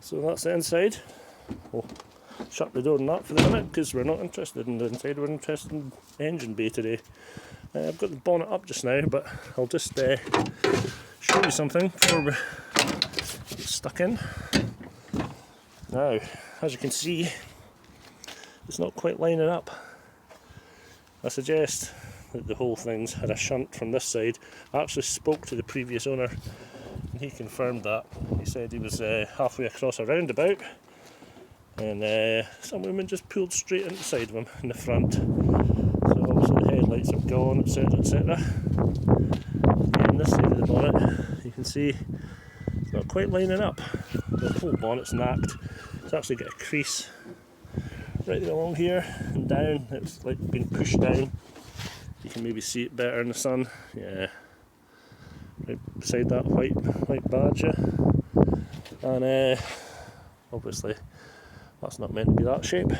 So that's the inside. We'll shut the door on that for the minute because we're not interested in the inside, we're interested in the engine bay today. I've got the bonnet up just now, but I'll just show you something before we get stuck in. Now, as you can see, it's not quite lining up. I suggest that the whole thing's had a shunt from this side. I actually spoke to the previous owner and he confirmed that. He said he was halfway across a roundabout and some woman just pulled straight into the side of him in the front. So obviously the headlights are gone, etc, etc. And this side of the bonnet, you can see it's not quite lining up. The whole bonnet's knacked. It's actually got a crease right along here and down. It's like been pushed down. You can maybe see it better in the sun. Yeah, right beside that white badge. And obviously that's not meant to be that shape.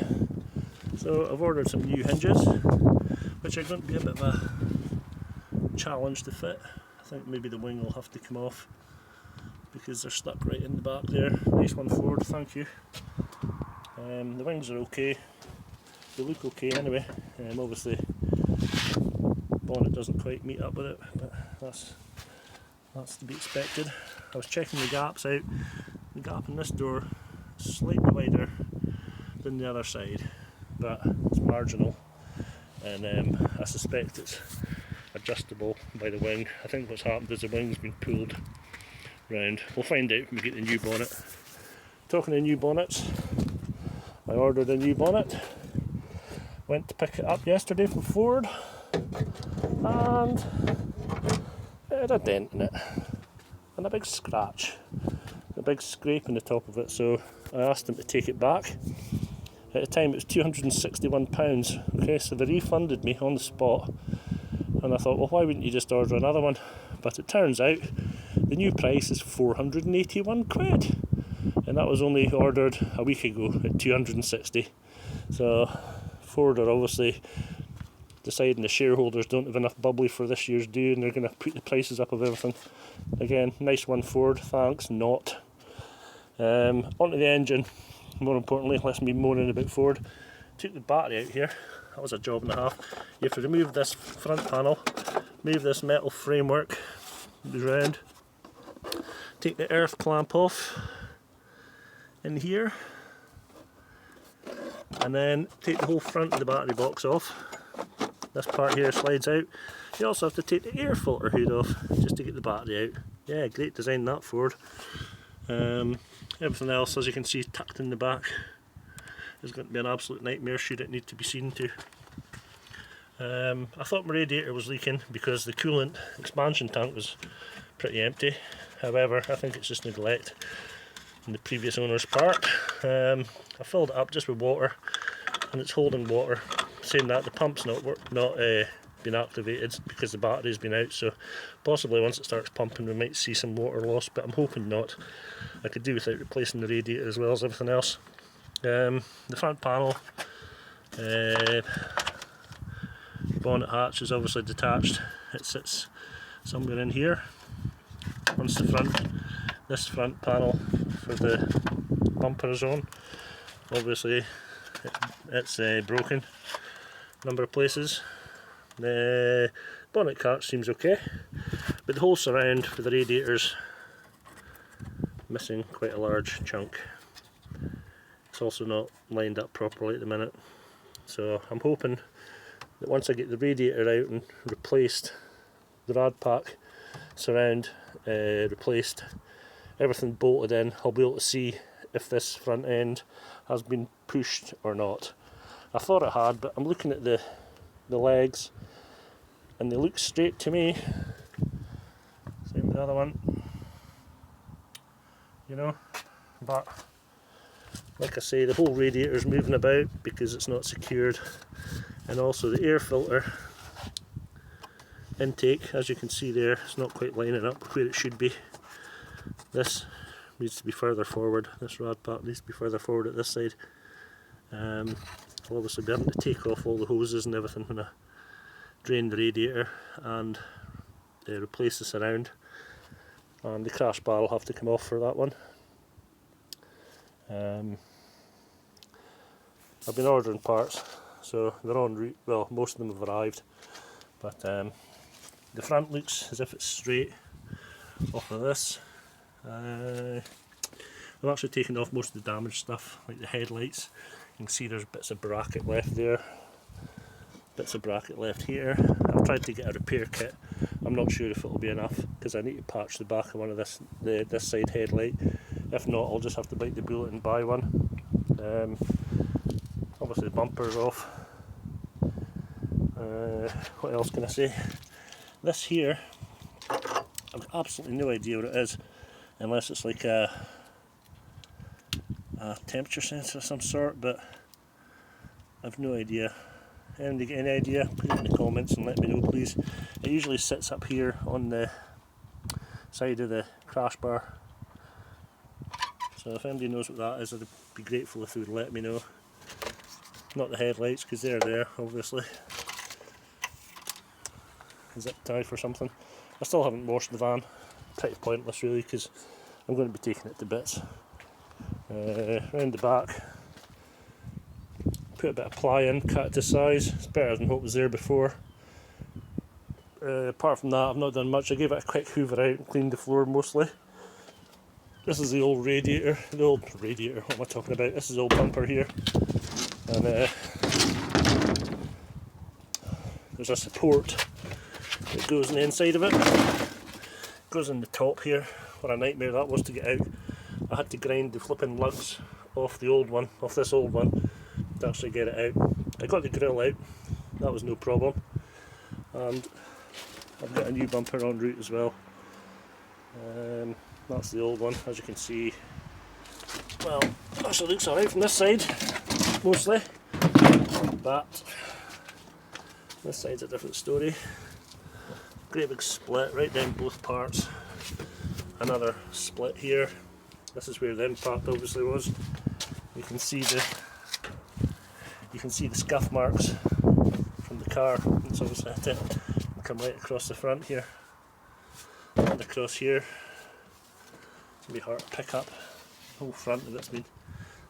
So I've ordered some new hinges, which are going to be a bit of a challenge to fit. I think maybe the wing will have to come off because they're stuck right in the back there. Nice one, Ford, thank you. The wings are okay, they look okay anyway. Obviously bonnet doesn't quite meet up with it, but that's to be expected. I was checking the gaps out. The gap in this door is slightly wider than the other side, but it's marginal, and I suspect it's adjustable by the wing. I think what's happened is the wing's been pulled round. We'll find out when we get the new bonnet. Talking of new bonnets, I ordered a new bonnet, went to pick it up yesterday from Ford, and it had a dent in it and a big scratch, a big scrape in the top of it. So I asked them to take it back. At the time it was £261, okay, so they refunded me on the spot, and I thought, well, why wouldn't you just order another one? But it turns out the new price is £481, and that was only ordered a week ago at 260. So Ford are obviously deciding the shareholders don't have enough bubbly for this year's due, and they're going to put the prices up of everything. Again, nice one, Ford, thanks, not. Onto the engine. More importantly, less me moaning about Ford. Took the battery out here. That was a job and a half. You have to remove this front panel, move this metal framework round, take the earth clamp off in here, and then take the whole front of the battery box off. This part here slides out. You also have to take the air filter hood off just to get the battery out. Yeah, great design that, Ford. Everything else, as you can see, tucked in the back is going to be an absolute nightmare should it need to be seen to. I thought my radiator was leaking because the coolant expansion tank was pretty empty. However, I think it's just neglect on the previous owner's part. I filled it up just with water and it's holding water. Saying that, the pump's not been activated because the battery's been out, so possibly once it starts pumping we might see some water loss, but I'm hoping not. I could do without replacing the radiator as well as everything else. The front panel, bonnet hatch is obviously detached. It sits somewhere in here. Once the front, this front panel for the bumper is on, obviously it's broken a number of places. The bonnet catch seems okay, but the whole surround for the radiators missing quite a large chunk. It's also not lined up properly at the minute, so I'm hoping that once I get the radiator out and replaced, the rad pack surround replaced, everything bolted in, I'll be able to see if this front end has been pushed or not. I thought it had, but I'm looking at the legs and they look straight to me. Same with the other one, you know, but like I say, the whole radiator is moving about because it's not secured, and also the air filter intake, as you can see there, it's not quite lining up where it should be. This needs to be further forward, this rad part needs to be further forward at this side. I'll obviously be having to take off all the hoses and everything when I drain the radiator and replace the surround, and the crash bar will have to come off for that one. I've been ordering parts, so they're en route. Well, most of them have arrived, but the front looks as if it's straight off of this. I've actually taken off most of the damaged stuff, like the headlights. You can see there's bits of bracket left there, bits of bracket left here. I've tried to get a repair kit. I'm not sure if it'll be enough, because I need to patch the back of one of this side headlight. If not, I'll just have to bite the bullet and buy one. Obviously the bumper's off. What else can I say? This here, I've absolutely no idea what it is, unless it's like a temperature sensor of some sort, but I've no idea. Anybody get any idea? Put it in the comments and let me know, please. It usually sits up here on the side of the crash bar, so if anybody knows what that is, I'd be grateful if they would let me know. Not the headlights, because they're there, obviously. Zip tie for something. I still haven't washed the van. Pretty pointless really, because I'm going to be taking it to bits. Round the back, put a bit of ply in, cut it to size. It's better than what was there before. Apart from that, I've not done much. I gave it a quick hoover out and cleaned the floor mostly. This is the old radiator. What am I talking about? This is the old bumper here. And there's a support that goes on the inside of it. Goes in the top here. What a nightmare that was to get out. I had to grind the flipping lugs off this old one, to actually get it out. I got the grill out, that was no problem. And I've got a new bumper en route as well. That's the old one, as you can see. Well, it actually looks alright from this side, mostly. But this side's a different story. Great big split right down both parts. Another split here. This is where the impact obviously was. You can see the scuff marks from the car. It's obviously had to come right across the front here and across here. It's gonna be hard to pick up. The whole front of it's been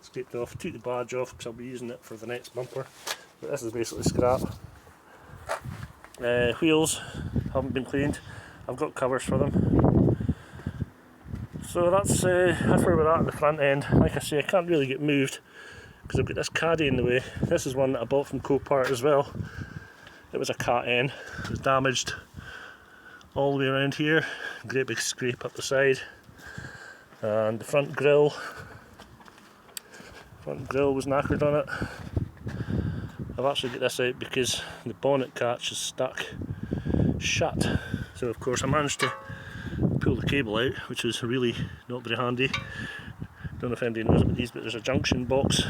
scraped off. Took the badge off because I'll be using it for the next bumper. But this is basically scrap. Wheels haven't been cleaned. I've got covers for them. So that's where we're at the front end. Like I say, I can't really get moved because I've got this caddy in the way. This is one that I bought from Copart as well. It was a cat N. It was damaged all the way around here. Great big scrape up the side. And the front grille was knackered on it. I've actually got this out because the bonnet catch is stuck shut. So of course I managed to pull the cable out, which was really not very handy. Don't know if anybody knows about these, but there's a junction box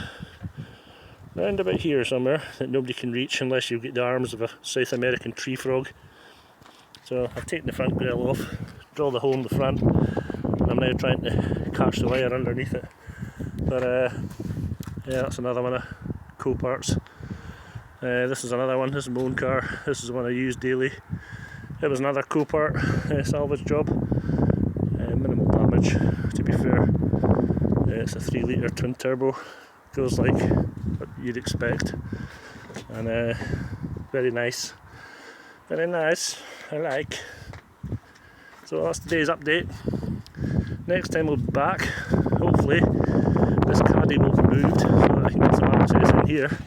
round about here somewhere that nobody can reach unless you've got the arms of a South American tree frog. So I've taken the front grille off, drilled a hole in the front, and I'm now trying to catch the wire underneath it. But yeah, that's another one of Copart's. This is another one. This is my own car. This is the one I use daily. It was another Copart salvage job. Minimal damage, to be fair. It's a 3 litre twin turbo. Goes like what you'd expect. And very nice. Very nice. I like. So that's today's update. Next time we'll be back. Hopefully this caddy will be moved so that I can get some access in here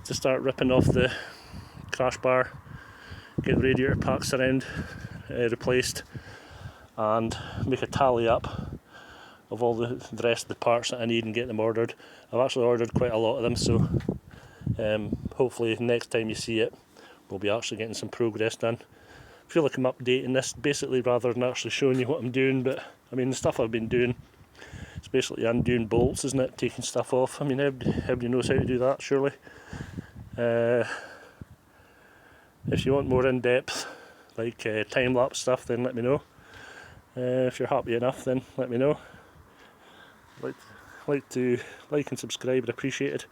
to start ripping off the crash bar, get the radiator packs around replaced, and make a tally up of all the rest of the parts that I need and get them ordered. I've actually ordered quite a lot of them, so hopefully next time you see it we'll be actually getting some progress done. I feel like I'm updating this basically rather than actually showing you what I'm doing, but I mean the stuff I've been doing, it's basically undoing bolts, isn't it? Taking stuff off. I mean everybody knows how to do that surely. If you want more in-depth like time-lapse stuff, then let me know. If you're happy enough, then let me know. Like to like and subscribe, I'd appreciate it,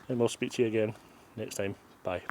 and we'll speak to you again next time. Bye.